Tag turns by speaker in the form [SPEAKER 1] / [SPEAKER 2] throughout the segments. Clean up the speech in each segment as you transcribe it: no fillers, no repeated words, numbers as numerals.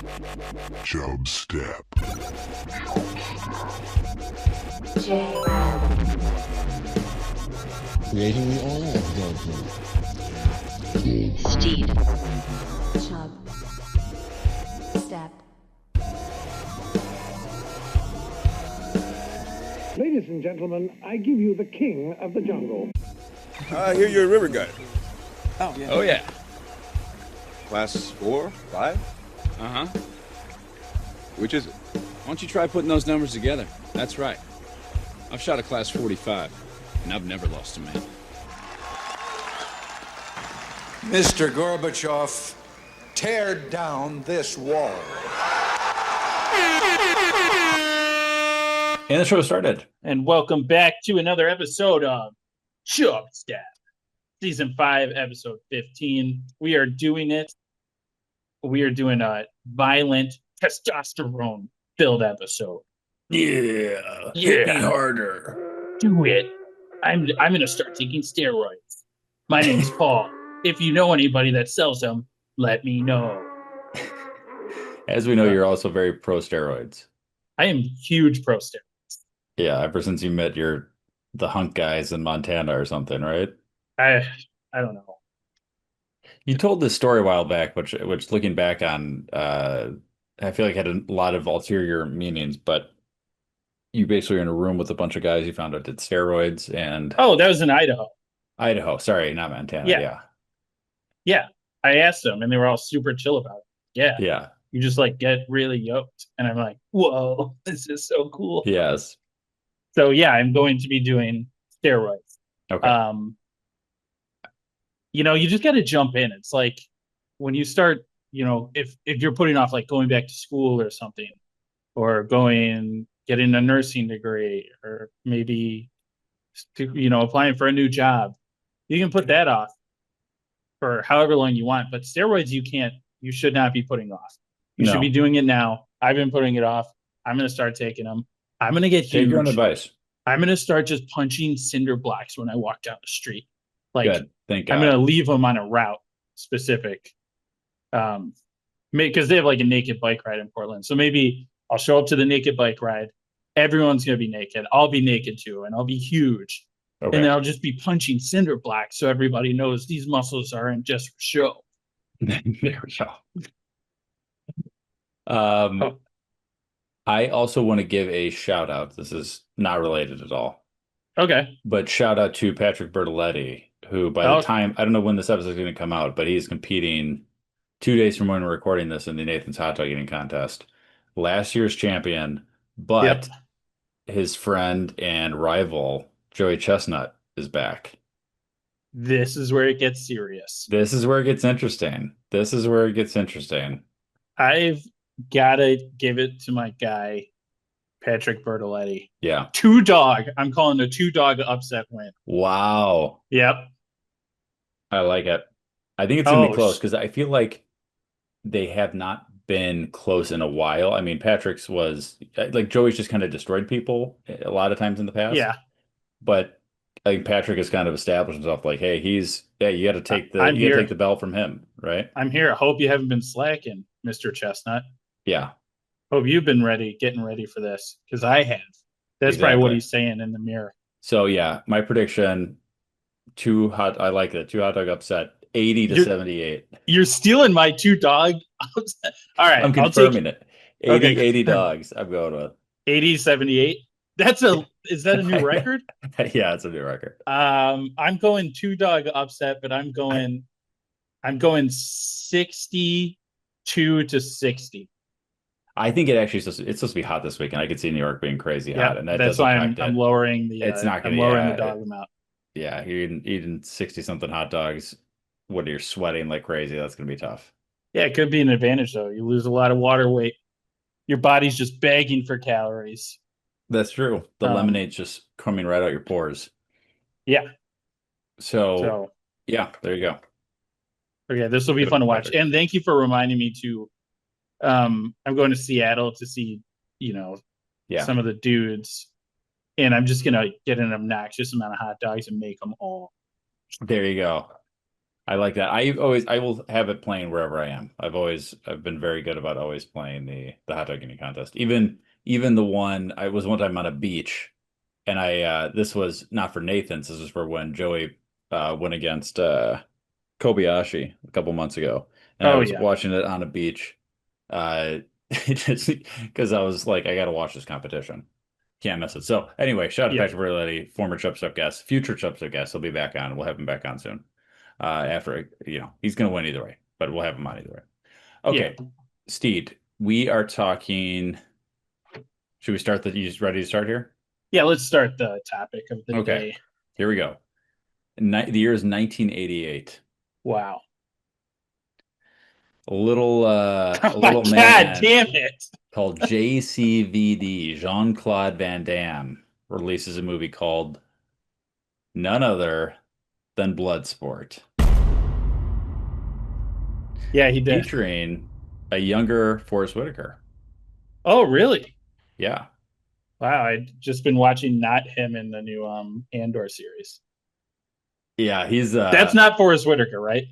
[SPEAKER 1] Chubstep.
[SPEAKER 2] Jrad.
[SPEAKER 3] Creating the oil of judgment.
[SPEAKER 2] Steed. Chubstep.
[SPEAKER 4] Ladies and gentlemen, I give you the king of the jungle.
[SPEAKER 5] I hear you're a river guide.
[SPEAKER 6] Oh, yeah.
[SPEAKER 7] Oh, yeah.
[SPEAKER 5] Class 4, 5?
[SPEAKER 7] Uh-huh.
[SPEAKER 5] Which is it?
[SPEAKER 7] Why don't you try putting those numbers together? That's right. I've shot a class 45, and I've never lost a man.
[SPEAKER 6] Mr. Gorbachev, tear down this wall.
[SPEAKER 8] And the show started.
[SPEAKER 9] And welcome back to another episode of Chubstep, Season 5, Episode 15. We are doing it. We are doing a violent, testosterone-filled episode.
[SPEAKER 8] Yeah. Hit me harder.
[SPEAKER 9] Do it. I'm going to start taking steroids. My name's Paul. If you know anybody that sells them, let me know.
[SPEAKER 8] As we know, you're also very pro steroids.
[SPEAKER 9] I am huge pro steroids.
[SPEAKER 8] Yeah, ever since you met the hunk guys in Montana or something, right?
[SPEAKER 9] I don't know.
[SPEAKER 8] You told this story a while back, which looking back on, I feel like had a lot of ulterior meanings, but you basically were in a room with a bunch of guys you found out did steroids and...
[SPEAKER 9] Oh, that was in Idaho.
[SPEAKER 8] Idaho, sorry, not Montana.
[SPEAKER 9] Yeah. I asked them, and they were all super chill about it. Yeah. You just get really yoked. And I'm like, whoa, this is so cool.
[SPEAKER 8] Yes.
[SPEAKER 9] So yeah, I'm going to be doing steroids.
[SPEAKER 8] Okay.
[SPEAKER 9] You just got to jump in. It's like when you start, if you're putting off going back to school or something, or getting a nursing degree, or maybe, applying for a new job, you can put that off for however long you want. But steroids, you should not be putting off. You should be doing it now. I've been putting it off. I'm going to start taking them. I'm going to get huge.
[SPEAKER 8] Take your own advice.
[SPEAKER 9] I'm going to start just punching cinder blocks when I walk down the street.
[SPEAKER 8] Good. Thank God.
[SPEAKER 9] I'm going to leave them on a route specific. Because they have a naked bike ride in Portland. So maybe I'll show up to the naked bike ride. Everyone's going to be naked. I'll be naked too. And I'll be huge.
[SPEAKER 8] Okay.
[SPEAKER 9] And then I'll just be punching cinder blocks so everybody knows these muscles aren't just for show.
[SPEAKER 8] There we go. I also want to give a shout out. This is not related at all.
[SPEAKER 9] Okay.
[SPEAKER 8] But shout out to Patrick Bertoletti, who by the time, I don't know when this episode is going to come out, but he's competing 2 days from when we're recording this in the Nathan's Hot Dog Eating Contest. Last year's champion, but his friend and rival, Joey Chestnut, is back.
[SPEAKER 9] This is where it gets serious.
[SPEAKER 8] This is where it gets interesting.
[SPEAKER 9] I've got to give it to my guy, Patrick Bertoletti.
[SPEAKER 8] Yeah.
[SPEAKER 9] 2-dog. I'm calling a 2-dog upset win.
[SPEAKER 8] Wow.
[SPEAKER 9] Yep.
[SPEAKER 8] I like it. I think it's going to be close because I feel like they have not been close in a while. I mean, Patrick's was Joey's just kind of destroyed people a lot of times in the past.
[SPEAKER 9] Yeah.
[SPEAKER 8] But I think Patrick has kind of established himself hey, you got to take the belt from him, right?
[SPEAKER 9] I'm here. I hope you haven't been slacking, Mr. Chestnut.
[SPEAKER 8] Yeah.
[SPEAKER 9] Hope you've been getting ready for this, because I have. That's probably what he's saying in the mirror.
[SPEAKER 8] So yeah, my prediction, I like it. 2 hot dog upset, 80-78.
[SPEAKER 9] You're stealing my 2-dog upset. All right.
[SPEAKER 8] I'm confirming it. 80 dogs I'm going with.
[SPEAKER 9] 80-78. Is that a new record?
[SPEAKER 8] Yeah, it's a new record.
[SPEAKER 9] I'm going 2-dog upset, but I'm going 62-60.
[SPEAKER 8] I think it's supposed to be hot this week, and I could see New York being crazy hot, and
[SPEAKER 9] that's why I'm lowering the.
[SPEAKER 8] It's not going
[SPEAKER 9] to. I'm lowering the dog amount.
[SPEAKER 8] Yeah, you're eating 60-something hot dogs when you're sweating like crazy. That's going to be tough.
[SPEAKER 9] Yeah, it could be an advantage though. You lose a lot of water weight. Your body's just begging for calories.
[SPEAKER 8] That's true. The lemonade's just coming right out your pores.
[SPEAKER 9] Yeah.
[SPEAKER 8] So yeah, there you go.
[SPEAKER 9] Okay, this will be fun to watch. And thank you for reminding me to. I'm going to Seattle to see, some of the dudes, and I'm just gonna get an obnoxious amount of hot dogs and make them all.
[SPEAKER 8] There you go. I like that. I will have it playing wherever I am. I've been very good about always playing the hot dog eating contest. Even the one I was one time on a beach, and this was not for Nathan's. This was for when Joey went against Kobayashi a couple months ago, and I
[SPEAKER 9] Oh
[SPEAKER 8] was
[SPEAKER 9] yeah.
[SPEAKER 8] watching it on a beach, just because I was like, I got to watch this competition. Can't miss it. So anyway, shout out to
[SPEAKER 9] Yeah.
[SPEAKER 8] Patrick Verletti, former Chubstep guest, future Chubstep guest. He'll be back on. We'll have him back on soon. After he's going to win either way, but we'll have him on either way. Okay,
[SPEAKER 9] Yeah.
[SPEAKER 8] Steed, we are talking. Should we start you just ready to start here?
[SPEAKER 9] Yeah, let's start the topic of the
[SPEAKER 8] Okay.
[SPEAKER 9] day.
[SPEAKER 8] Here we go. The year is 1988.
[SPEAKER 9] Wow.
[SPEAKER 8] A little
[SPEAKER 9] Oh my
[SPEAKER 8] man
[SPEAKER 9] God damn it.
[SPEAKER 8] called JCVD, Jean-Claude Van Damme, releases a movie called none other than Bloodsport.
[SPEAKER 9] Yeah, he did.
[SPEAKER 8] Featuring a younger Forrest Whitaker.
[SPEAKER 9] Oh, really?
[SPEAKER 8] Yeah.
[SPEAKER 9] Wow, I'd just been watching not him in the new Andor series.
[SPEAKER 8] Yeah, he's
[SPEAKER 9] That's not Forrest Whitaker, right?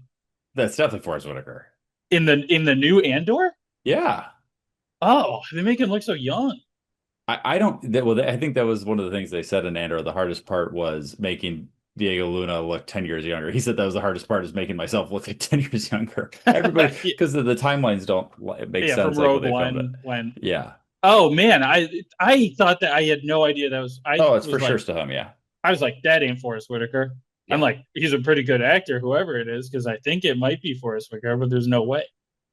[SPEAKER 8] That's definitely Forrest Whitaker.
[SPEAKER 9] In the new Andor?
[SPEAKER 8] Yeah.
[SPEAKER 9] Oh, they make him look so young.
[SPEAKER 8] I think that was one of the things they said in Andor. The hardest part was making Diego Luna look 10 years younger. He said that was the hardest part, is making myself look like 10 years younger. Everybody, because the timelines don't make sense.
[SPEAKER 9] From
[SPEAKER 8] like
[SPEAKER 9] Rogue
[SPEAKER 8] when they filmed
[SPEAKER 9] One
[SPEAKER 8] it.
[SPEAKER 9] when.
[SPEAKER 8] Yeah.
[SPEAKER 9] Oh man, I thought that I had no idea that was.
[SPEAKER 8] It's for sure still him. Yeah.
[SPEAKER 9] I was like, that ain't Forrest Whitaker.
[SPEAKER 8] Yeah.
[SPEAKER 9] I'm like, he's a pretty good actor, whoever it is, because I think it might be Forrest Whitaker, but there's no way.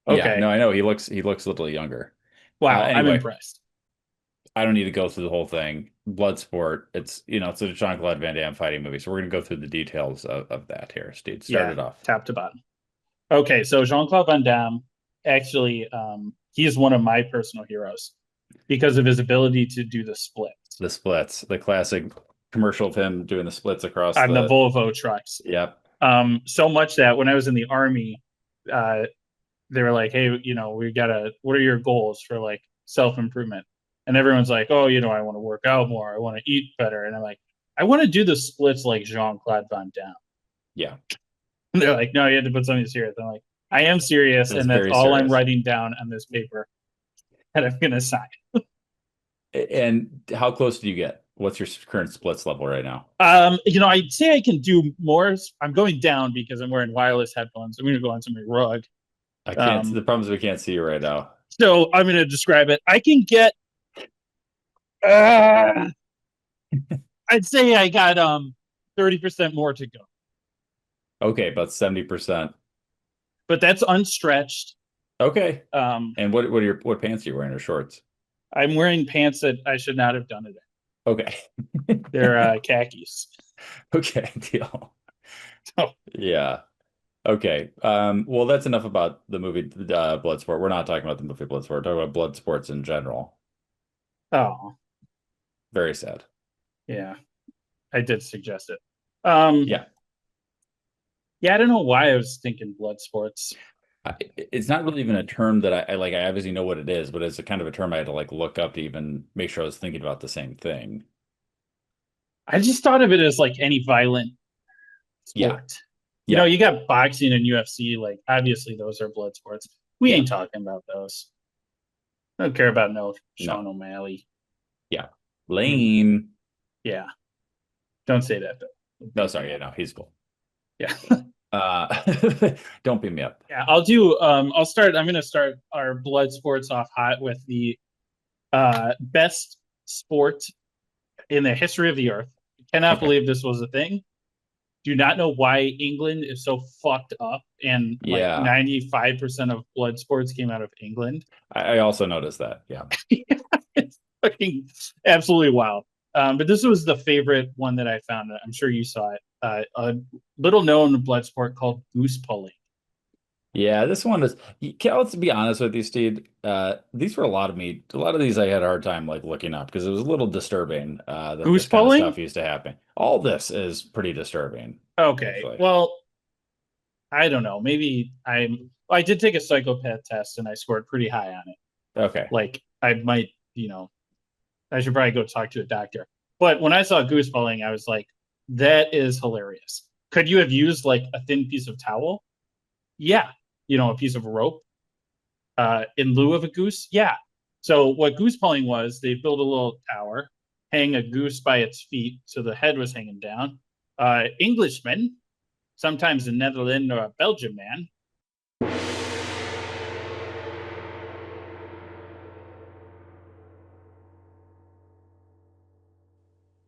[SPEAKER 9] Okay.
[SPEAKER 8] Yeah, no, I know he looks a little younger.
[SPEAKER 9] Wow,
[SPEAKER 8] Anyway,
[SPEAKER 9] I'm impressed.
[SPEAKER 8] I don't need to go through the whole thing. Bloodsport, it's a Jean-Claude Van Damme fighting movie, so we're gonna go through the details of that here. Steve, start it off.
[SPEAKER 9] Top to bottom. Okay, so Jean-Claude Van Damme, actually, he is one of my personal heroes because of his ability to do the splits.
[SPEAKER 8] The splits, the classic commercial of him doing the splits across
[SPEAKER 9] on the Volvo trucks.
[SPEAKER 8] Yep.
[SPEAKER 9] So much that when I was in the Army, they were like, hey, what are your goals for like self-improvement? And everyone's like, oh, I want to work out more. I want to eat better. And I'm like, I want to do the splits like Jean-Claude Van Damme.
[SPEAKER 8] Yeah.
[SPEAKER 9] And they're like, no, you have to put something serious. I'm like, I am serious. And that's all I'm writing down on this paper that I'm going to sign.
[SPEAKER 8] And how close do you get? What's your current splits level right now?
[SPEAKER 9] I'd say I can do more. I'm going down because I'm wearing wireless headphones. I'm going to go onto my rug.
[SPEAKER 8] I can't. The problem is we can't see you right now.
[SPEAKER 9] So I'm going to describe it. I can get. I'd say I got 30% more to go.
[SPEAKER 8] Okay, about 70%.
[SPEAKER 9] But that's unstretched.
[SPEAKER 8] Okay. And what pants are you wearing, or shorts?
[SPEAKER 9] I'm wearing pants that I should not have done it in.
[SPEAKER 8] Okay.
[SPEAKER 9] They're khakis.
[SPEAKER 8] Okay, deal.
[SPEAKER 9] Oh.
[SPEAKER 8] Yeah. Okay. Well, that's enough about the movie Bloodsport. We're not talking about the movie Bloodsport. We're talking about Bloodsports in general.
[SPEAKER 9] Oh.
[SPEAKER 8] Very sad.
[SPEAKER 9] Yeah. I did suggest it.
[SPEAKER 8] Yeah.
[SPEAKER 9] Yeah, I don't know why I was thinking Bloodsports.
[SPEAKER 8] It's not really even a term that I like. I obviously know what it is, but it's a kind of a term I had to like look up to even make sure I was thinking about the same thing.
[SPEAKER 9] I just thought of it as like any violent sport.
[SPEAKER 8] Yeah.
[SPEAKER 9] You got boxing and UFC. Like, obviously, those are blood sports. We ain't talking about those. I don't care about Sean O'Malley.
[SPEAKER 8] Yeah. Lame.
[SPEAKER 9] Yeah. Don't say that, though.
[SPEAKER 8] No, sorry. Yeah, no, he's cool.
[SPEAKER 9] Yeah.
[SPEAKER 8] Don't beat me up.
[SPEAKER 9] Yeah, I'll do. I'm going to start our blood sports off hot with the best sport in the history of the earth. Cannot believe this was a thing. Do not know why England is so fucked up, and like 95% of blood sports came out of England.
[SPEAKER 8] I also noticed that. Yeah.
[SPEAKER 9] It's fucking absolutely wild. But this was the favorite one that I found. I'm sure you saw it. A little known blood sport called goose pulling.
[SPEAKER 8] Yeah, this one is. Let's be honest with you, Steve. These were a lot of these I had a hard time like looking up because it was a little disturbing. That
[SPEAKER 9] goose
[SPEAKER 8] this kind
[SPEAKER 9] pulling
[SPEAKER 8] of stuff used to happen. All this is pretty disturbing.
[SPEAKER 9] Okay, actually. Well, I don't know. Maybe I did take a psychopath test and I scored pretty high on it.
[SPEAKER 8] Okay,
[SPEAKER 9] like I might, I should probably go talk to a doctor. But when I saw goose pulling, I was like, that is hilarious. Could you have used like a thin piece of towel? Yeah. A piece of rope in lieu of a goose? Yeah. So what goose pulling was, they build a little tower, hang a goose by its feet, so the head was hanging down. Englishmen, sometimes a Netherlands or a Belgian man.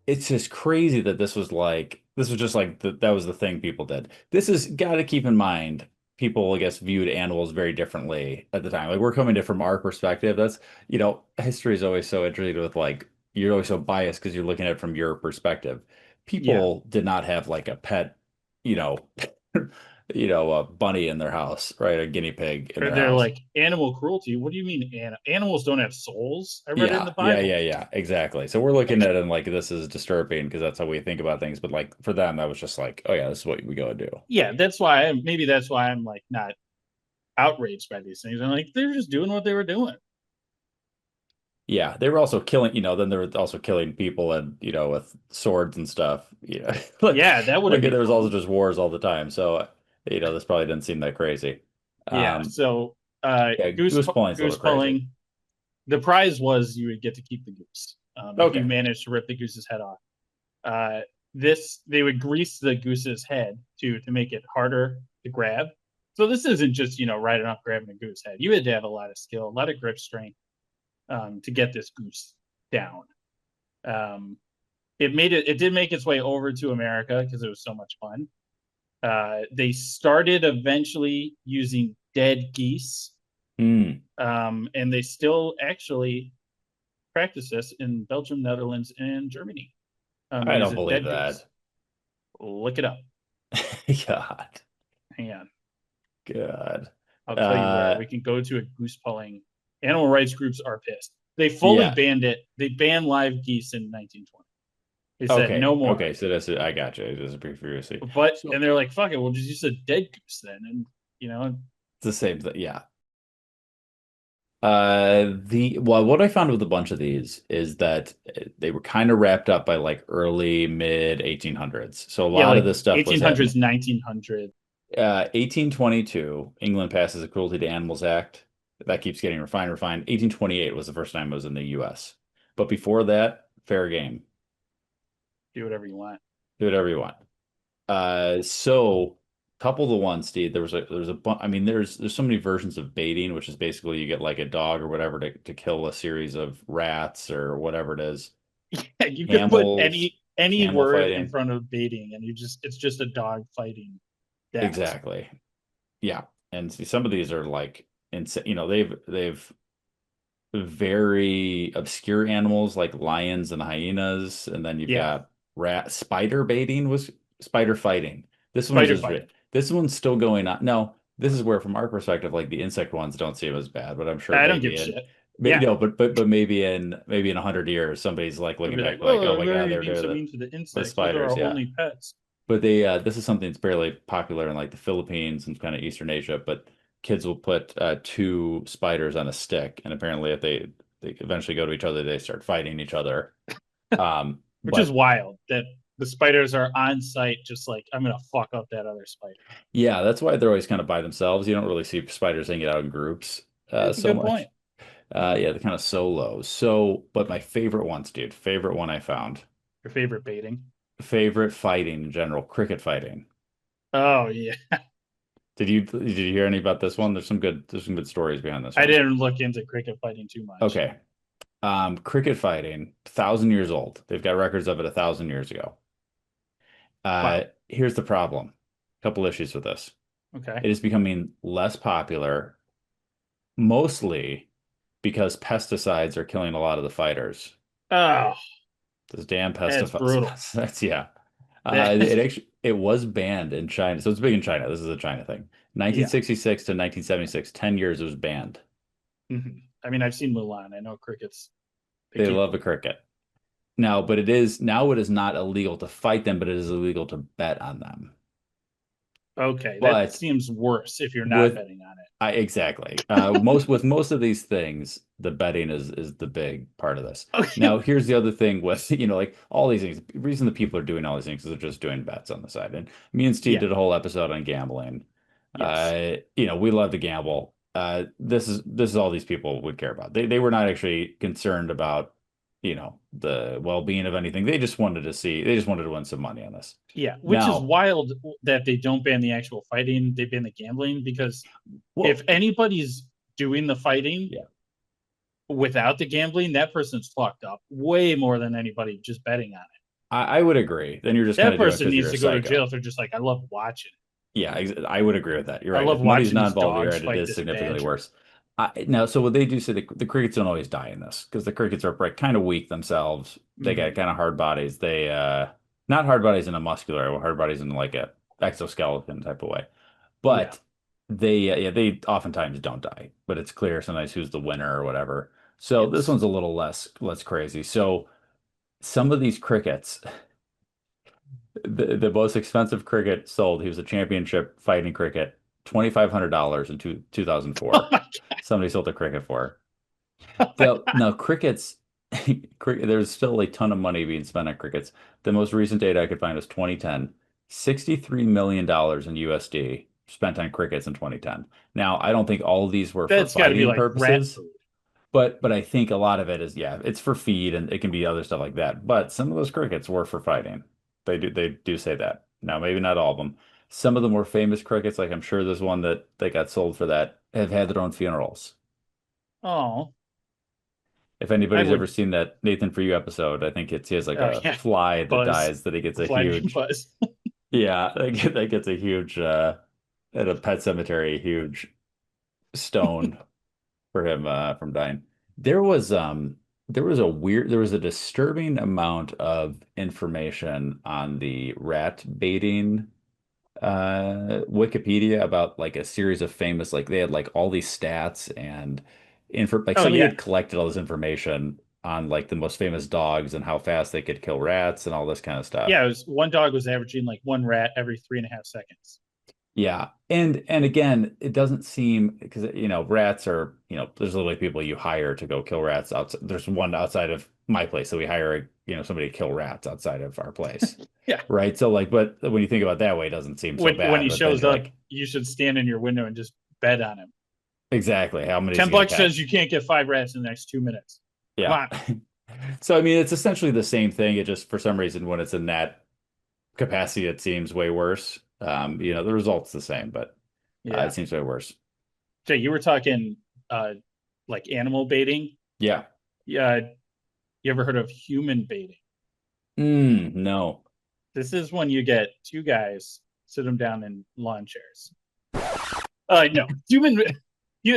[SPEAKER 8] It's just crazy that this was just like that was the thing people did. This is got to keep in mind, people, I guess, viewed animals very differently at the time. Like, we're coming to from our perspective. That's, history is always so interesting with, like, you're always so biased because you're looking at it from your perspective. People did not have like a pet, you know, a bunny in their house, right? A guinea pig in
[SPEAKER 9] Or
[SPEAKER 8] their
[SPEAKER 9] they're
[SPEAKER 8] house.
[SPEAKER 9] like, animal cruelty. What do you mean animals don't have souls? I read it in the
[SPEAKER 8] Yeah,
[SPEAKER 9] Bible.
[SPEAKER 8] exactly. So we're looking at it and like, this is disturbing because that's how we think about things. But like, for them, that was just like, oh yeah, this is what we gotta do.
[SPEAKER 9] Yeah, that's why maybe that's why I'm like not outraged by these things. I'm like, they're just doing what they were doing.
[SPEAKER 8] Yeah, they were also killing, then they were also killing people and, with swords and stuff. Like,
[SPEAKER 9] Yeah, that would have been
[SPEAKER 8] there was also
[SPEAKER 9] cool.
[SPEAKER 8] just wars all the time. So, this probably didn't seem that crazy.
[SPEAKER 9] Yeah. So
[SPEAKER 8] Yeah,
[SPEAKER 9] goose
[SPEAKER 8] goose pulling's a
[SPEAKER 9] goose
[SPEAKER 8] little crazy.
[SPEAKER 9] pulling. The prize was you would get to keep the goose if you managed to rip the goose's head off. They would grease the goose's head to make it harder to grab. So this isn't just riding up grabbing a goose head. You had to have a lot of skill, a lot of grip strength to get this goose down. It did make its way over to America because it was so much fun. They started eventually using dead geese, and they still actually practice this in Belgium, Netherlands, and Germany.
[SPEAKER 8] I don't believe that.
[SPEAKER 9] Goose. Look it up.
[SPEAKER 8] God.
[SPEAKER 9] Hang on.
[SPEAKER 8] God.
[SPEAKER 9] I'll tell you where. We can go to a goose pulling. Animal rights groups are pissed. They fully banned it. They banned live geese in 1920. They said no more.
[SPEAKER 8] Okay, so that's it. I got you. It is a previously.
[SPEAKER 9] And they're like, fuck it, we'll just use a dead goose then. And
[SPEAKER 8] it's the same thing. Yeah. What I found with a bunch of these is that they were kind of wrapped up by like early mid 1800s. So a lot of this stuff
[SPEAKER 9] 1800s,
[SPEAKER 8] was
[SPEAKER 9] 1900.
[SPEAKER 8] 1822, England passes a Cruelty to Animals Act. That keeps getting refined. 1828 was the first time it was in the U.S. But before that, fair game.
[SPEAKER 9] Do whatever you want.
[SPEAKER 8] Do whatever you want. So couple of the ones, Steve, there's a bunch. I mean, there's so many versions of baiting, which is basically you get like a dog or whatever to kill a series of rats or whatever it is.
[SPEAKER 9] Yeah, you can put any word fighting in front of baiting, and it's just a dog fighting. That.
[SPEAKER 8] Exactly. Yeah, and see, some of these are like insane. They've very obscure animals like lions and hyenas, and then you've got spider baiting was spider fighting. This one's still going on. No, this is where, from our perspective, like the insect ones don't seem as bad, but I'm sure
[SPEAKER 9] I don't give a shit.
[SPEAKER 8] But maybe in 100 years, somebody's like looking back like, oh my god, they're doing
[SPEAKER 9] the
[SPEAKER 8] spiders,
[SPEAKER 9] only pets.
[SPEAKER 8] But this is something that's fairly popular in like the Philippines and kind of Eastern Asia. But kids will put 2 spiders on a stick, and apparently, if they eventually go to each other, they start fighting each other.
[SPEAKER 9] Which is wild that the spiders are on site, just like, I'm gonna fuck up that other spider.
[SPEAKER 8] Yeah, that's why they're always kind of by themselves. You don't really see spiders hanging out in groups so much. Point. Yeah, they're kind of solo. So, but my favorite ones, dude. Favorite one I found.
[SPEAKER 9] Your favorite baiting?
[SPEAKER 8] Favorite fighting in general, cricket fighting.
[SPEAKER 9] Oh yeah.
[SPEAKER 8] Did you hear any about this one? There's some good stories behind this one.
[SPEAKER 9] I didn't look into cricket fighting too much.
[SPEAKER 8] Okay. Cricket fighting, 1,000 years old. They've got records of it 1,000 years ago. Wow. Here's the problem. A couple issues with this.
[SPEAKER 9] Okay.
[SPEAKER 8] It is becoming less popular, mostly because pesticides are killing a lot of the fighters.
[SPEAKER 9] Oh.
[SPEAKER 8] Those damn pesticides.
[SPEAKER 9] That's brutal.
[SPEAKER 8] It was banned in China. So it's big in China. This is a China thing. 1966 to 1976, 10 years it was banned.
[SPEAKER 9] Mm-hmm. I mean, I've seen Mulan. I know crickets.
[SPEAKER 8] They love a cricket. Now, it is not illegal to fight them, but it is illegal to bet on them.
[SPEAKER 9] Okay, that
[SPEAKER 8] But
[SPEAKER 9] seems worse if you're not
[SPEAKER 8] with
[SPEAKER 9] betting on it.
[SPEAKER 8] exactly. Most of these things, the betting is the big part of this.
[SPEAKER 9] Okay.
[SPEAKER 8] Now, here's the other thing with, like all these things. The reason that people are doing all these things is they're just doing bets on the side. And me and Steve
[SPEAKER 9] Yeah.
[SPEAKER 8] did a whole episode on gambling.
[SPEAKER 9] Yes.
[SPEAKER 8] We love to gamble. This is all these people would care about. They were not actually concerned about, the well-being of anything. They just wanted to win some money on this.
[SPEAKER 9] Yeah, which is
[SPEAKER 8] Now,
[SPEAKER 9] wild that they don't ban the actual fighting, they ban the gambling, because
[SPEAKER 8] well,
[SPEAKER 9] if anybody's doing the fighting
[SPEAKER 8] Yeah.
[SPEAKER 9] without the gambling, that person's fucked up way more than anybody just betting on it.
[SPEAKER 8] I would agree. Then you're just
[SPEAKER 9] That
[SPEAKER 8] kind of doing it
[SPEAKER 9] person
[SPEAKER 8] because
[SPEAKER 9] needs
[SPEAKER 8] you're a
[SPEAKER 9] to go to
[SPEAKER 8] psycho.
[SPEAKER 9] jail if they're just like, I love watching.
[SPEAKER 8] Yeah, I would agree with that. You're
[SPEAKER 9] I
[SPEAKER 8] right.
[SPEAKER 9] love
[SPEAKER 8] If money's
[SPEAKER 9] watching
[SPEAKER 8] not
[SPEAKER 9] these
[SPEAKER 8] involved, you're
[SPEAKER 9] dogs
[SPEAKER 8] right. It
[SPEAKER 9] fight
[SPEAKER 8] is
[SPEAKER 9] this
[SPEAKER 8] significantly
[SPEAKER 9] badger.
[SPEAKER 8] worse. Now, so what they do say the crickets don't always die in this because the crickets are kind of weak themselves. They got kind of hard bodies. They not hard bodies in a muscular way, hard bodies in like a exoskeleton type of way. But they oftentimes don't die. But it's clear sometimes who's the winner or whatever. So this
[SPEAKER 9] Yes.
[SPEAKER 8] one's a little less crazy. So some of these crickets. The most expensive cricket sold, he was a championship fighting cricket, $2,500 in 2004.
[SPEAKER 9] Oh my
[SPEAKER 8] Somebody sold a cricket for.
[SPEAKER 9] God.
[SPEAKER 8] Now, crickets, there's still a ton of money being spent on crickets. The most recent data I could find was 2010, $63 million in USD spent on crickets in 2010. Now, I don't think all of these were for
[SPEAKER 9] That's got to be
[SPEAKER 8] fighting
[SPEAKER 9] like rat
[SPEAKER 8] purposes.
[SPEAKER 9] food.
[SPEAKER 8] But I think a lot of it is, it's for feed and it can be other stuff like that. But some of those crickets were for fighting. They do say that. Now, maybe not all of them. Some of the more famous crickets, like I'm sure there's one that got sold for that, have had their own funerals.
[SPEAKER 9] Oh,
[SPEAKER 8] If anybody's ever
[SPEAKER 9] would.
[SPEAKER 8] seen that Nathan For You episode, I think he has like
[SPEAKER 9] Oh,
[SPEAKER 8] a
[SPEAKER 9] yeah.
[SPEAKER 8] fly that
[SPEAKER 9] Buzz.
[SPEAKER 8] dies that he gets a
[SPEAKER 9] Flying
[SPEAKER 8] huge,
[SPEAKER 9] buzz.
[SPEAKER 8] yeah, that gets a huge, at a pet cemetery, a huge stone for him from dying. There was a disturbing amount of information on the rat baiting Wikipedia about like a series of famous, like they had like all these stats and info, like
[SPEAKER 9] Oh
[SPEAKER 8] somebody
[SPEAKER 9] yeah.
[SPEAKER 8] had collected all this information on like the most famous dogs and how fast they could kill rats and all this kind of stuff.
[SPEAKER 9] Yeah, it was one dog was averaging like one rat every 3.5 seconds.
[SPEAKER 8] Yeah. And again, it doesn't seem because rats are, there's literally people you hire to go kill rats outside. There's one outside of my place, so we hire, somebody to kill rats outside of our place.
[SPEAKER 9] Yeah.
[SPEAKER 8] Right. So like, but when you think about it that way, it doesn't seem so bad.
[SPEAKER 9] When he
[SPEAKER 8] But then
[SPEAKER 9] shows
[SPEAKER 8] you're
[SPEAKER 9] up,
[SPEAKER 8] like,
[SPEAKER 9] you should stand in your window and just bet on him.
[SPEAKER 8] exactly how many
[SPEAKER 9] 10 bucks says you can't get 5 rats in the next 2 minutes.
[SPEAKER 8] Yeah.
[SPEAKER 9] Come on.
[SPEAKER 8] So I mean, it's essentially the same thing. It just for some reason when it's in that capacity, it seems way worse. The result's the same, but
[SPEAKER 9] Yeah.
[SPEAKER 8] it seems way worse.
[SPEAKER 9] Jay, you were talking like animal baiting.
[SPEAKER 8] Yeah.
[SPEAKER 9] Yeah. You ever heard of human baiting?
[SPEAKER 8] No.
[SPEAKER 9] This is when you get two guys, sit them down in lawn chairs. No,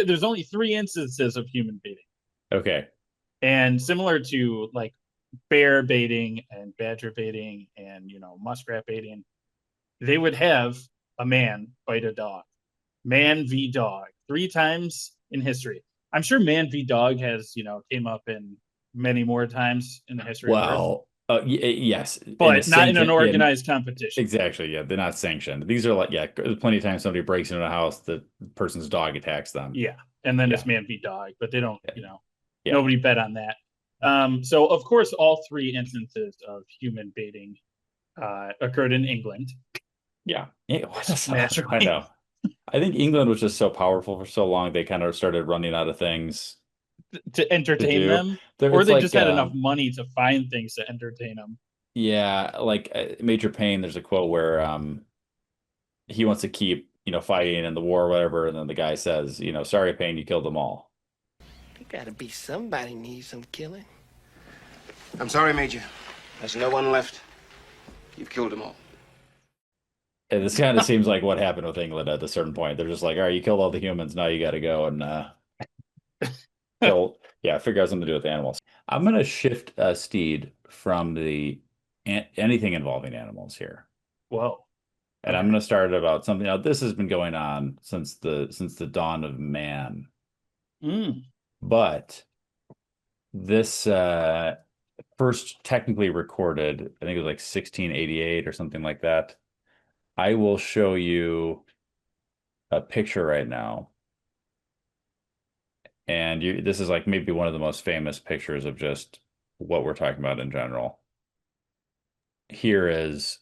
[SPEAKER 9] there's only 3 instances of human baiting.
[SPEAKER 8] Okay.
[SPEAKER 9] And similar to like bear baiting and badger baiting and, muskrat baiting, they would have a man fight a dog. Man v dog 3 times in history. I'm sure man v dog has, came up in many more times in the history of Earth.
[SPEAKER 8] Well, yes,
[SPEAKER 9] But not in an organized competition.
[SPEAKER 8] Exactly. Yeah, they're not sanctioned. These are like, there's plenty of times somebody breaks into a house, the person's dog attacks them.
[SPEAKER 9] Yeah, and then
[SPEAKER 8] Yeah.
[SPEAKER 9] it's man v dog, but they don't,
[SPEAKER 8] Yeah.
[SPEAKER 9] nobody bet on that. So of course, all 3 instances of human baiting occurred in England.
[SPEAKER 8] Yeah.
[SPEAKER 9] Naturally.
[SPEAKER 8] I know. I think England was just so powerful for so long, they kind of started running out of things
[SPEAKER 9] to entertain
[SPEAKER 8] do.
[SPEAKER 9] them,
[SPEAKER 8] There-
[SPEAKER 9] or
[SPEAKER 8] it's
[SPEAKER 9] they
[SPEAKER 8] like,
[SPEAKER 9] just had enough money to find things to entertain them.
[SPEAKER 8] Yeah, like Major Payne, there's a quote where he wants to keep, fighting in the war or whatever, and then the guy says, sorry, Payne, you killed them all.
[SPEAKER 1] There gotta be somebody needs some killing.
[SPEAKER 10] I'm sorry, Major. There's no one left. You've killed them all.
[SPEAKER 8] And this kind of seems like what happened with England at a certain point. They're just like, all right, you killed all the humans, now you got to go and figure out something to do with the animals. I'm going to shift Steed from anything involving animals here.
[SPEAKER 9] Whoa.
[SPEAKER 8] And I'm going to start about something. Now, this has been going on since the dawn of man. But this first technically recorded, I think it was like 1688 or something like that. I will show you a picture right now. And this is like maybe one of the most famous pictures of just what we're talking about in general. Here is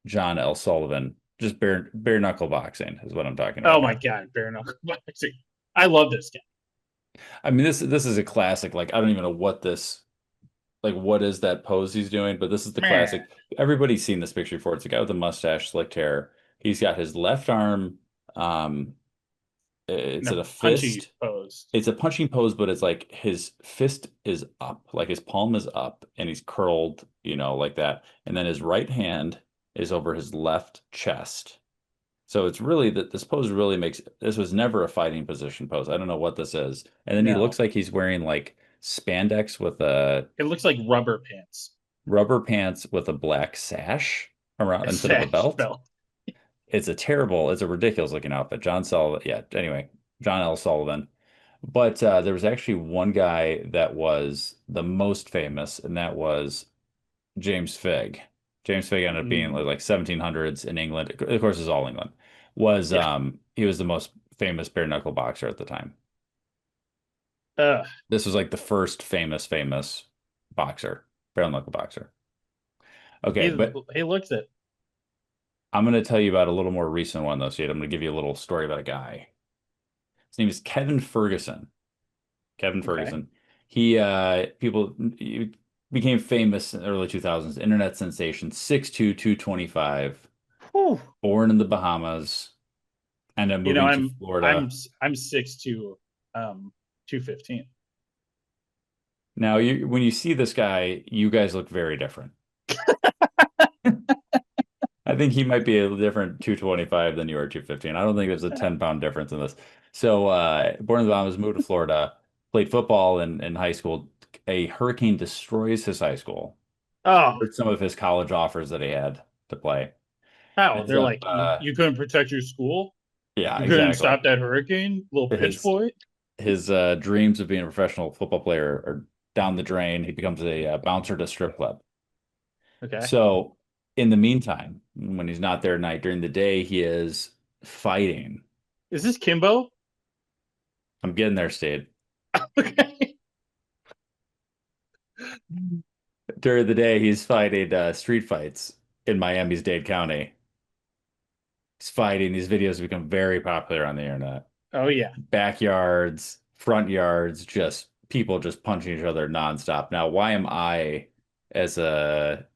[SPEAKER 8] John L. Sullivan, just bare knuckle boxing is what I'm talking about.
[SPEAKER 9] Oh my God, bare knuckle boxing. I love this guy.
[SPEAKER 8] I mean, this is a classic. Like, I don't even know what this, like, what is that pose he's doing, but this is the
[SPEAKER 9] Meh.
[SPEAKER 8] classic. Everybody's seen this picture before. It's a guy with a mustache, slicked hair. He's got his left arm, it's at a fist
[SPEAKER 9] pose.
[SPEAKER 8] It's a punching pose, but it's like his fist is up, like his palm is up, and he's curled, like that. And then his right hand is over his left chest. So it's really that this pose really makes this was never a fighting position pose. I don't know what this is. And then he looks like he's wearing like spandex with
[SPEAKER 9] It looks like rubber pants
[SPEAKER 8] with a black sash around instead of a belt. It's a ridiculous looking outfit. John Sullivan, yeah. Anyway, John L. Sullivan. But there was actually one guy that was the most famous, and that was James Figg. James Figg ended up being like 1700s in England. Of course, it's all England. He was the most famous bare knuckle boxer at the time. This was like the first famous boxer, bare knuckle boxer. Okay, but
[SPEAKER 9] he looks it.
[SPEAKER 8] I'm going to tell you about a little more recent one, though, Steve. I'm going to give you a little story about a guy. His name is Kevin Ferguson. Kevin Ferguson. He became famous in the early 2000s. Internet sensation, 6'2", 225.
[SPEAKER 9] Whew.
[SPEAKER 8] Born in the Bahamas. And then moving to Florida.
[SPEAKER 9] I'm 6'2", 215.
[SPEAKER 8] Now, when you see this guy, you guys look very different. I think he might be a different 225 than you are 215. I don't think there's a 10-pound difference in this. So, born in the Bahamas, moved to Florida, played football in high school. A hurricane destroys his high school.
[SPEAKER 9] Oh,
[SPEAKER 8] some of his college offers that he had to play.
[SPEAKER 9] How? They're like, you couldn't protect your school?
[SPEAKER 8] Yeah,
[SPEAKER 9] you couldn't stop that hurricane? Little pitch boy?
[SPEAKER 8] His dreams of being a professional football player are down the drain. He becomes a bouncer at a strip club.
[SPEAKER 9] Okay.
[SPEAKER 8] So, in the meantime, when he's not there at night, during the day, he is fighting.
[SPEAKER 9] Is this Kimbo?
[SPEAKER 8] I'm getting there, Steve.
[SPEAKER 9] Okay.
[SPEAKER 8] During the day, he's fighting street fights in Miami's Dade County. He's fighting. These videos become very popular on the internet.
[SPEAKER 9] Oh, yeah.
[SPEAKER 8] Backyards, front yards, just people just punching each other nonstop. Now, why am I, as a,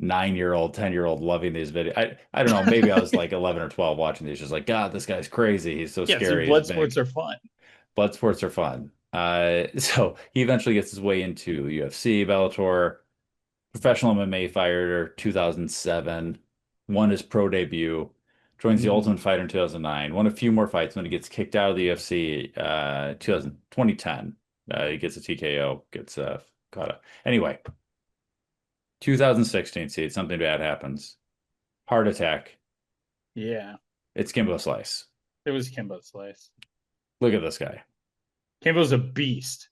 [SPEAKER 8] 9-year-old, 10-year-old loving these videos? I don't know. Maybe I was like 11 or 12 watching these. Just like, God, this guy's crazy. He's so scary.
[SPEAKER 9] Bloodsports are fun.
[SPEAKER 8] Bloodsports are fun. So he eventually gets his way into UFC, Bellator, professional MMA fighter, 2007, won his pro debut, joins the Ultimate Fighter in 2009, won a few more fights, when he gets kicked out of the UFC 2010. He gets a TKO, gets caught up. Anyway, 2016, see, something bad happens. Heart attack.
[SPEAKER 9] Yeah.
[SPEAKER 8] It's Kimbo Slice.
[SPEAKER 9] It was Kimbo Slice.
[SPEAKER 8] Look at this guy.
[SPEAKER 9] Kimbo's a beast.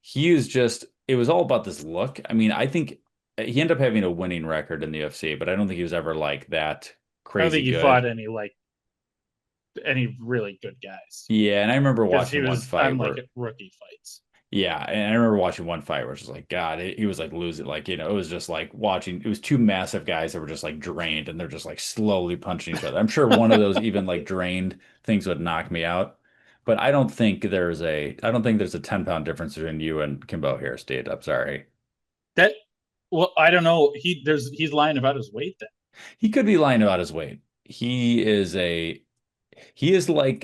[SPEAKER 8] He is just, it was all about this look. I mean, I think he ended up having a winning record in the UFC, but I don't think he was ever like that crazy.
[SPEAKER 9] I don't think he fought any really good guys.
[SPEAKER 8] Yeah, and I remember watching one fight
[SPEAKER 9] on like rookie fights.
[SPEAKER 8] Yeah, and I remember watching one fight where it's just like, God, he was like losing, like, it was just like watching, it was two massive guys that were just like drained, and they're just like slowly punching each other. I'm sure one of those even like drained things would knock me out. But I don't think there's a 10-pound difference between you and Kimbo here, Steve. I'm sorry.
[SPEAKER 9] Well, I don't know. He's lying about his weight then.
[SPEAKER 8] He could be lying about his weight. He is like,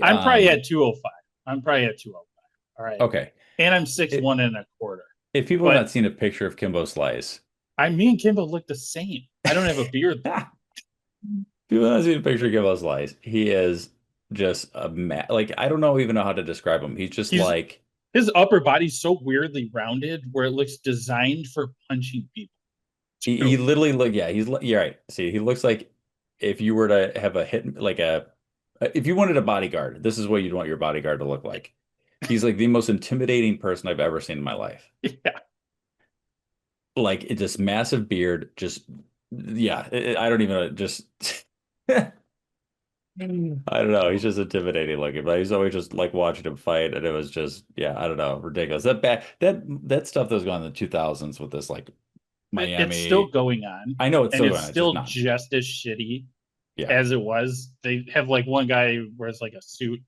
[SPEAKER 9] I'm probably at 205. All right.
[SPEAKER 8] Okay.
[SPEAKER 9] And I'm 6'1" and a quarter.
[SPEAKER 8] If people have not seen a picture of Kimbo Slice,
[SPEAKER 9] me and Kimbo look the same. I don't have a beard.
[SPEAKER 8] People have not seen a picture of Kimbo Slice. He is just like, I don't even know how to describe him. He's like,
[SPEAKER 9] his upper body's so weirdly rounded where it looks designed for punching people.
[SPEAKER 8] He literally you're right. See, he looks like if you were to have if you wanted a bodyguard, this is what you'd want your bodyguard to look like. He's like the most intimidating person I've ever seen in my life.
[SPEAKER 9] Yeah.
[SPEAKER 8] Like, it's this massive beard, just Yeah, I don't even just. I don't know. He's just intimidating looking, but he's always just like watching him fight, and it was just, yeah, I don't know, ridiculous. That stuff that was going on in the 2000s with this like
[SPEAKER 9] It's still
[SPEAKER 8] Miami.
[SPEAKER 9] going on,
[SPEAKER 8] I know it's
[SPEAKER 9] and
[SPEAKER 8] still
[SPEAKER 9] it's
[SPEAKER 8] going on, it's just
[SPEAKER 9] still
[SPEAKER 8] not.
[SPEAKER 9] just as shitty
[SPEAKER 8] Yeah,
[SPEAKER 9] as it was. They have like one guy who wears like a suit.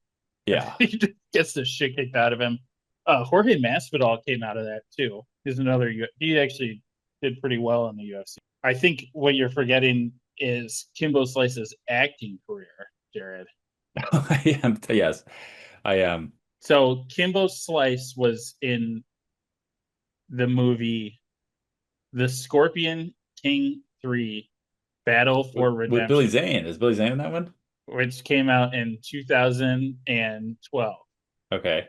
[SPEAKER 8] yeah.
[SPEAKER 9] He just gets the shit kicked out of him. Jorge Masvidal came out of that too. He's another. He actually did pretty well in the UFC. I think what you're forgetting is Kimbo Slice's acting career, Jared.
[SPEAKER 8] I am. Yes, I am.
[SPEAKER 9] So Kimbo Slice was in the movie The Scorpion King 3 Battle for
[SPEAKER 8] With Billy
[SPEAKER 9] Redemption,
[SPEAKER 8] Zane. Is Billy Zane in that one?
[SPEAKER 9] which came out in 2012,
[SPEAKER 8] Okay.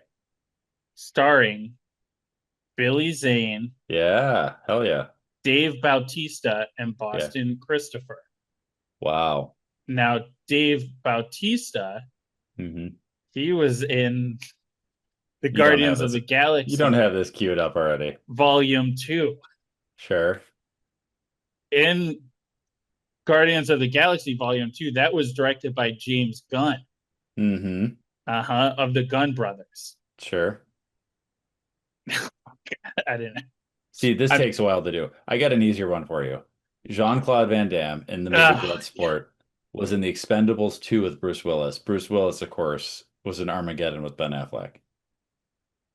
[SPEAKER 9] starring Billy Zane,
[SPEAKER 8] Yeah. Hell yeah.
[SPEAKER 9] Dave Bautista, and
[SPEAKER 8] Yeah.
[SPEAKER 9] Boston Christopher.
[SPEAKER 8] Wow.
[SPEAKER 9] Now, Dave Bautista,
[SPEAKER 8] Hmm.
[SPEAKER 9] he was in the
[SPEAKER 8] You don't have
[SPEAKER 9] Guardians of
[SPEAKER 8] this.
[SPEAKER 9] the
[SPEAKER 8] You don't
[SPEAKER 9] Galaxy
[SPEAKER 8] have this queued up already.
[SPEAKER 9] Volume 2.
[SPEAKER 8] Sure.
[SPEAKER 9] In Guardians of the Galaxy Volume 2, that was directed by James Gunn,
[SPEAKER 8] Hmm.
[SPEAKER 9] of the Gunn brothers.
[SPEAKER 8] Sure.
[SPEAKER 9] I didn't.
[SPEAKER 8] See, this takes a while to do. I got an easier one for you. Jean-Claude Van Damme in the movie Bloodsport was in The Expendables 2 with Bruce Willis. Bruce Willis, of course, was in Armageddon with Ben Affleck.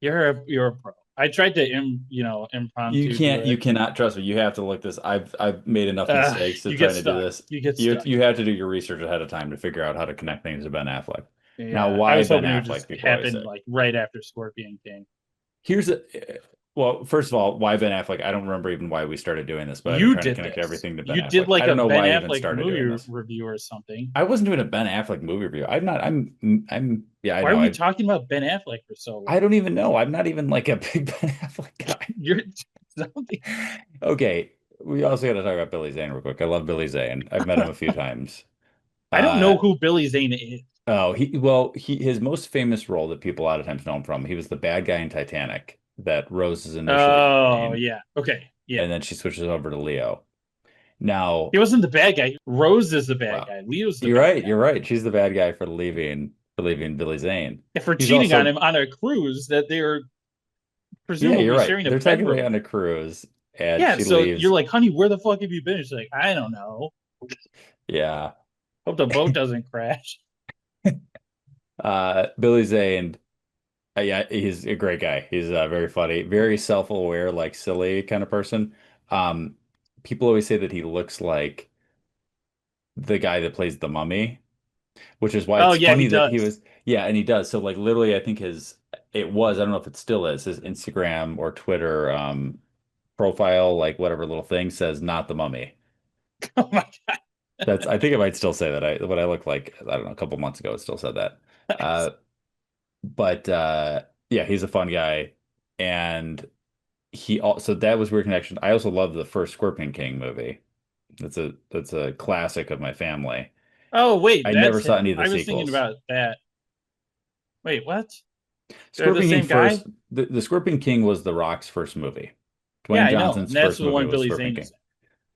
[SPEAKER 9] You're a pro. I tried to impromptu.
[SPEAKER 8] You cannot trust me. You have to look this. I've made enough mistakes to
[SPEAKER 9] you
[SPEAKER 8] try
[SPEAKER 9] get
[SPEAKER 8] to do
[SPEAKER 9] stuck.
[SPEAKER 8] this.
[SPEAKER 9] You get stuck.
[SPEAKER 8] You have to do your research ahead of time to figure out how to connect things to Ben Affleck.
[SPEAKER 9] Yeah,
[SPEAKER 8] Now,
[SPEAKER 9] I
[SPEAKER 8] why
[SPEAKER 9] was
[SPEAKER 8] Ben
[SPEAKER 9] hoping it would
[SPEAKER 8] Affleck
[SPEAKER 9] just
[SPEAKER 8] before I
[SPEAKER 9] happen
[SPEAKER 8] say?
[SPEAKER 9] like right after Scorpion King.
[SPEAKER 8] Here's a well, first of all, why Ben Affleck? I don't remember even why we started doing this, but I've
[SPEAKER 9] You
[SPEAKER 8] been trying to
[SPEAKER 9] did
[SPEAKER 8] connect
[SPEAKER 9] this.
[SPEAKER 8] everything to Ben
[SPEAKER 9] You
[SPEAKER 8] Affleck.
[SPEAKER 9] did like
[SPEAKER 8] I
[SPEAKER 9] a
[SPEAKER 8] don't know
[SPEAKER 9] Ben
[SPEAKER 8] why I even
[SPEAKER 9] Affleck
[SPEAKER 8] started doing
[SPEAKER 9] movie
[SPEAKER 8] this.
[SPEAKER 9] review or something.
[SPEAKER 8] I wasn't doing a Ben Affleck movie review. I'm yeah, I
[SPEAKER 9] Why
[SPEAKER 8] know.
[SPEAKER 9] are we talking about Ben Affleck for so long?
[SPEAKER 8] I don't even know. I'm not even like a big Ben Affleck guy.
[SPEAKER 9] You're something.
[SPEAKER 8] Okay, we also got to talk about Billy Zane real quick. I love Billy Zane. I've met him a few times.
[SPEAKER 9] I don't know who Billy Zane is.
[SPEAKER 8] Oh, his most famous role that people a lot of times know him from, he was the bad guy in Titanic that Rose is initially
[SPEAKER 9] Oh,
[SPEAKER 8] playing,
[SPEAKER 9] yeah. Okay. Yeah.
[SPEAKER 8] and then she switches over to Leo. Now,
[SPEAKER 9] He wasn't the bad guy. Rose is the bad
[SPEAKER 8] wow,
[SPEAKER 9] guy. Leo's the
[SPEAKER 8] you're
[SPEAKER 9] bad
[SPEAKER 8] right.
[SPEAKER 9] guy.
[SPEAKER 8] You're right. She's the bad guy for leaving Billy Zane.
[SPEAKER 9] If we're
[SPEAKER 8] He's
[SPEAKER 9] cheating
[SPEAKER 8] also,
[SPEAKER 9] on him on a cruise that they're
[SPEAKER 8] yeah,
[SPEAKER 9] presumably
[SPEAKER 8] you're right.
[SPEAKER 9] sharing a
[SPEAKER 8] They're technically
[SPEAKER 9] bedroom.
[SPEAKER 8] on a cruise, and
[SPEAKER 9] Yeah,
[SPEAKER 8] she
[SPEAKER 9] so
[SPEAKER 8] leaves.
[SPEAKER 9] you're like, honey, where the fuck have you been? She's like, I don't know.
[SPEAKER 8] Yeah.
[SPEAKER 9] Hope the boat doesn't crash.
[SPEAKER 8] Billy Zane, yeah, he's a great guy. He's very funny, very self-aware, like silly kind of person. Um, People always say that he looks like the guy that plays the mummy, which is why
[SPEAKER 9] Oh,
[SPEAKER 8] it's
[SPEAKER 9] yeah, he
[SPEAKER 8] funny that he
[SPEAKER 9] does.
[SPEAKER 8] was, yeah, and he does. So like literally, I think it was, I don't know if it still is, his Instagram or Twitter profile, like whatever little thing says not the mummy.
[SPEAKER 9] Oh my God.
[SPEAKER 8] I think it might still say that. What I looked like, I don't know, a couple months ago, it still said that. But yeah, he's a fun guy, and he also that was weird connection. I also love the first Scorpion King movie. That's a classic of my family.
[SPEAKER 9] Oh, wait,
[SPEAKER 8] I never
[SPEAKER 9] that's
[SPEAKER 8] saw
[SPEAKER 9] him.
[SPEAKER 8] any of the
[SPEAKER 9] I was thinking
[SPEAKER 8] sequels.
[SPEAKER 9] about that. Wait, what? They're the
[SPEAKER 8] Scorpion King
[SPEAKER 9] same guy?
[SPEAKER 8] first, the Scorpion King was The Rock's first movie.
[SPEAKER 9] Yeah,
[SPEAKER 8] Dwayne
[SPEAKER 9] I know.
[SPEAKER 8] Johnson's
[SPEAKER 9] And that's
[SPEAKER 8] first
[SPEAKER 9] the
[SPEAKER 8] movie
[SPEAKER 9] one
[SPEAKER 8] was
[SPEAKER 9] Billy
[SPEAKER 8] Scorpion
[SPEAKER 9] Zane
[SPEAKER 8] King.
[SPEAKER 9] is in.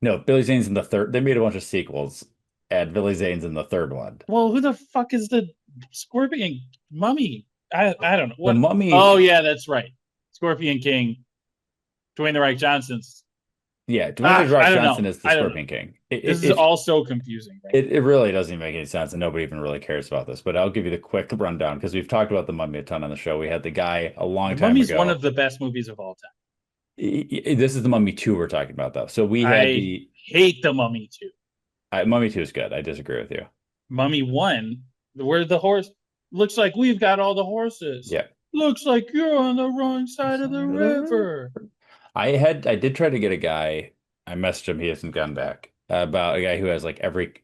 [SPEAKER 8] No, Billy Zane's in the third. They made a bunch of sequels, and Billy Zane's in the third one.
[SPEAKER 9] Well, who the fuck is the Scorpion Mummy? I don't know. What?
[SPEAKER 8] The Mummy.
[SPEAKER 9] Oh, yeah, that's right. Scorpion King, Dwayne the Rock Johnson's.
[SPEAKER 8] Yeah, Dwayne The Rock
[SPEAKER 9] I don't
[SPEAKER 8] Johnson
[SPEAKER 9] know.
[SPEAKER 8] is the Scorpion King.
[SPEAKER 9] This is all so confusing. Right?
[SPEAKER 8] It really doesn't make any sense, and nobody even really cares about this. But I'll give you the quick rundown because we've talked about the Mummy a ton on the show. We had the guy a long
[SPEAKER 9] The
[SPEAKER 8] time
[SPEAKER 9] Mummy's
[SPEAKER 8] ago.
[SPEAKER 9] one of the best movies of all time.
[SPEAKER 8] This is the Mummy 2 we're talking about, though. So we had
[SPEAKER 9] I hate the Mummy 2.
[SPEAKER 8] Mummy 2 is good. I disagree with you.
[SPEAKER 9] Mummy 1, where the horse looks like we've got all the horses.
[SPEAKER 8] Yeah.
[SPEAKER 9] Looks like you're on the wrong side of the river.
[SPEAKER 8] I did try to get a guy. I messaged him. He hasn't gotten back about a guy who has like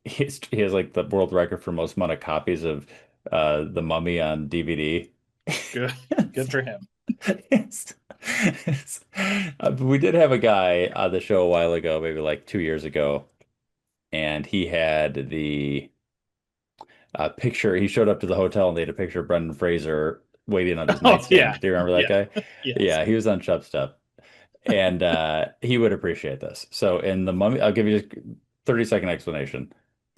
[SPEAKER 8] he has like the world record for most amount of copies of the Mummy on DVD.
[SPEAKER 9] Good for him.
[SPEAKER 8] We did have a guy on the show a while ago, maybe like 2 years ago, and he had the picture. He showed up to the hotel and they had a picture of Brendan Fraser waiting on his nightstand.
[SPEAKER 9] Yeah.
[SPEAKER 8] Do you remember that guy?
[SPEAKER 9] Yes.
[SPEAKER 8] Yeah, he was on Chubstep, and he would appreciate this. So in the Mummy, I'll give you 30-second explanation.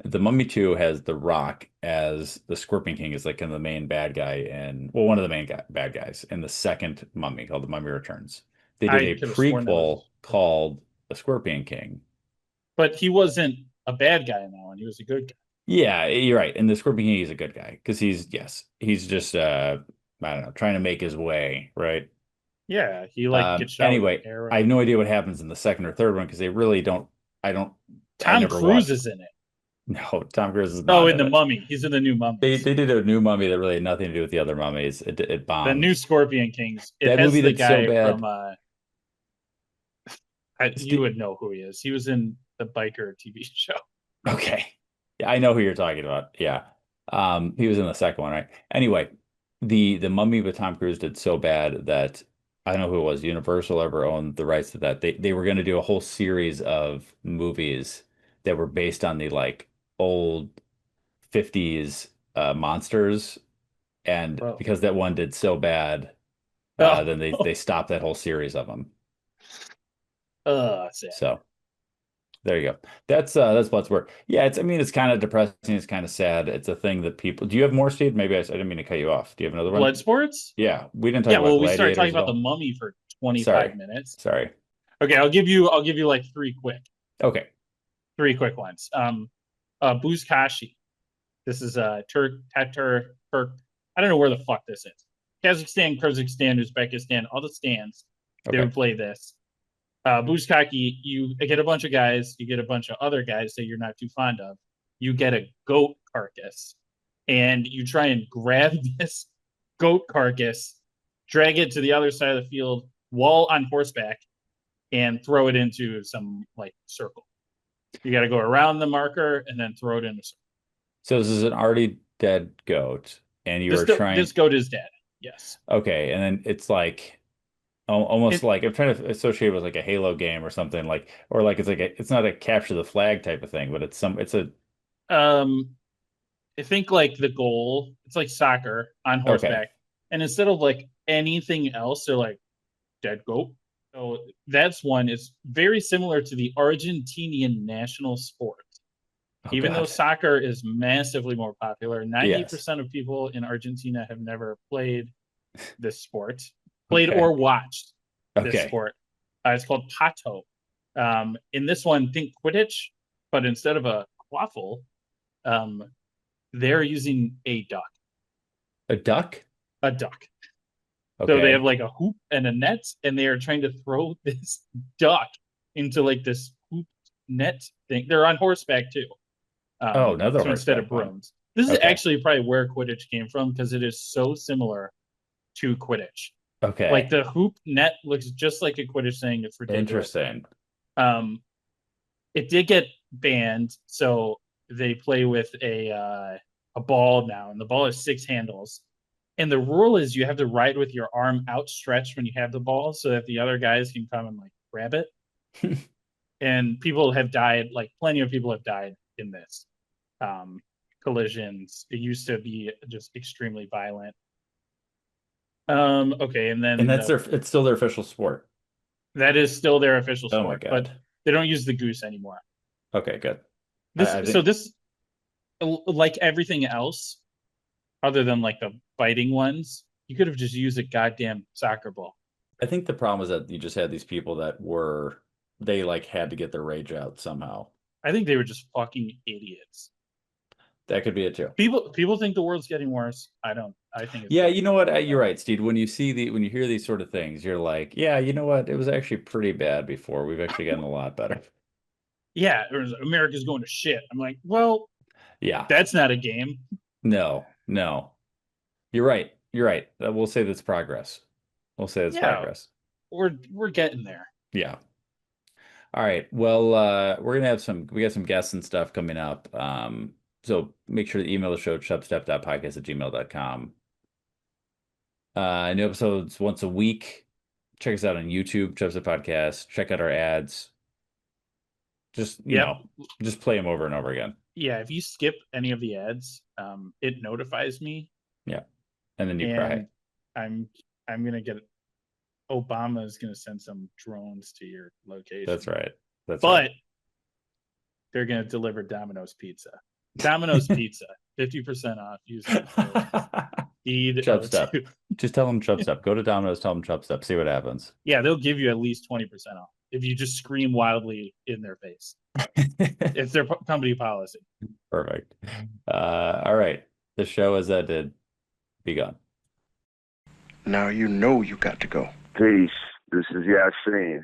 [SPEAKER 8] The Mummy 2 has The Rock as the Scorpion King, is like kind of the main bad guy, and well, one of the main bad guys in the second Mummy, called The Mummy Returns. They did
[SPEAKER 9] I
[SPEAKER 8] a
[SPEAKER 9] could have sworn that
[SPEAKER 8] prequel
[SPEAKER 9] was,
[SPEAKER 8] called The Scorpion King.
[SPEAKER 9] but he wasn't a bad guy in that one. He was a good guy.
[SPEAKER 8] Yeah, you're right. And the Scorpion King is a good guy because he's just I don't know, trying to make his way, right?
[SPEAKER 9] Yeah, he like gets shot with
[SPEAKER 8] Anyway,
[SPEAKER 9] an arrow.
[SPEAKER 8] I have no idea what happens in the second or third one because they really don't. I
[SPEAKER 9] Tom
[SPEAKER 8] never
[SPEAKER 9] Cruise
[SPEAKER 8] watched.
[SPEAKER 9] is in it.
[SPEAKER 8] No, Tom Cruise is
[SPEAKER 9] Oh,
[SPEAKER 8] not
[SPEAKER 9] in the
[SPEAKER 8] it.
[SPEAKER 9] Mummy. He's in the new Mummy.
[SPEAKER 8] They did a new Mummy that really had nothing to do with the other mummies. It bombed.
[SPEAKER 9] The new Scorpion Kings. It
[SPEAKER 8] That
[SPEAKER 9] has
[SPEAKER 8] movie
[SPEAKER 9] the
[SPEAKER 8] did so
[SPEAKER 9] guy
[SPEAKER 8] bad.
[SPEAKER 9] from you would know who he is. He was in the biker TV show.
[SPEAKER 8] Okay. Yeah, I know who you're talking about. Yeah. He was in the second one, right? Anyway, the Mummy with Tom Cruise did so bad that I don't know who it was. Universal ever owned the rights to that. They were going to do a whole series of movies that were based on the like old 50s monsters, and
[SPEAKER 9] Whoa.
[SPEAKER 8] because that one did so bad,
[SPEAKER 9] Oh.
[SPEAKER 8] then they stopped that whole series of them.
[SPEAKER 9] Sad.
[SPEAKER 8] So there you go. That's Bloodsport. Yeah, it's kind of depressing. It's kind of sad. It's a thing that people. Do you have more, Steve? Maybe I didn't mean to cut you off. Do you have another one?
[SPEAKER 9] Bloodsports?
[SPEAKER 8] Yeah, we didn't talk about
[SPEAKER 9] well, we started
[SPEAKER 8] gladiators
[SPEAKER 9] talking
[SPEAKER 8] at
[SPEAKER 9] about
[SPEAKER 8] all.
[SPEAKER 9] the Mummy for 25
[SPEAKER 8] Sorry.
[SPEAKER 9] minutes.
[SPEAKER 8] Sorry.
[SPEAKER 9] Okay, I'll give you like three quick ones. Buzkashi. This is Turk. I don't know where the fuck this is. Kazakhstan, Kyrgyzstan, Uzbekistan, all the stands. They would play this. Buzkaki, you get a bunch of guys, you get a bunch of other guys that you're not too fond of. You get a goat carcass, and you try and grab this goat carcass, drag it to the other side of the field while on horseback, and throw it into some like circle. You got to go around the marker and then throw it in the circle.
[SPEAKER 8] So this is an already dead goat, and you were trying.
[SPEAKER 9] This goat is dead. Yes.
[SPEAKER 8] Okay, and then it's like almost like I'm trying to associate it with like a Halo game or something like, or like it's not a capture the flag type of thing, but it's a.
[SPEAKER 9] I think like the goal, it's like soccer on horseback, and instead of like anything else, they're like dead goat. So that's one. It's very similar to the Argentinian national sport. Even though soccer is massively more popular, 90% of people in Argentina have never played this sport, or watched this sport. It's called pato. In this one, think Quidditch, but instead of a quaffle, they're using a duck.
[SPEAKER 8] A duck?
[SPEAKER 9] A duck.
[SPEAKER 8] Okay.
[SPEAKER 9] So they have like a hoop and a net, and they are trying to throw this duck into like this hoop net thing. They're on horseback too.
[SPEAKER 8] Another
[SPEAKER 9] so instead of brooms. This is actually probably where Quidditch came from because it is so similar to Quidditch.
[SPEAKER 8] Okay.
[SPEAKER 9] Like the hoop net looks just like a Quidditch thing. It's ridiculous.
[SPEAKER 8] Interesting.
[SPEAKER 9] It did get banned, so they play with a ball now, and the ball has 6 handles. And the rule is you have to ride with your arm outstretched when you have the ball so that the other guys can come and like grab it. And people have died, like plenty of people have died in this. Collisions. It used to be just extremely violent. Okay, and then
[SPEAKER 8] it's still their official sport.
[SPEAKER 9] That is still their official sport.
[SPEAKER 8] Oh my God.
[SPEAKER 9] But they don't use the goose anymore.
[SPEAKER 8] Okay, good.
[SPEAKER 9] This, like everything else, other than like the biting ones, you could have just used a goddamn soccer ball.
[SPEAKER 8] I think the problem is that you just had these people that they like had to get their rage out somehow.
[SPEAKER 9] I think they were just fucking idiots.
[SPEAKER 8] That could be it too.
[SPEAKER 9] People think the world's getting worse. I don't. I think it's
[SPEAKER 8] you know what? You're right, Steve. When you hear these sort of things, you're like, yeah, you know what? It was actually pretty bad before. We've actually gotten a lot better.
[SPEAKER 9] Yeah, America's going to shit. I'm like, well,
[SPEAKER 8] yeah,
[SPEAKER 9] that's not a game.
[SPEAKER 8] No. You're right. We'll say that's progress. Progress.
[SPEAKER 9] We're getting there.
[SPEAKER 8] Yeah. All right. Well, we're gonna have we got some guests and stuff coming up. So make sure to email the show chubstep.podcast@gmail.com. New episodes once a week. Check us out on YouTube, Chubstep Podcast. Check out our ads. Just just play them over and over again.
[SPEAKER 9] Yeah, if you skip any of the ads, it notifies me.
[SPEAKER 8] Yeah, and then you cry.
[SPEAKER 9] I'm gonna get. Obama is gonna send some drones to your location.
[SPEAKER 8] That's right.
[SPEAKER 9] But they're going to deliver Domino's pizza. Domino's Pizza, 50% off. Use Steed.
[SPEAKER 8] Chubstep. Just tell them Chubstep. Go to Domino's, tell them Chubstep. See what happens.
[SPEAKER 9] Yeah, they'll give you at least 20% off if you just scream wildly in their face. It's their company policy.
[SPEAKER 8] Perfect. All right. The show is ended. Be gone.
[SPEAKER 10] Now you know you got to go.
[SPEAKER 11] Peace. This is Yasin.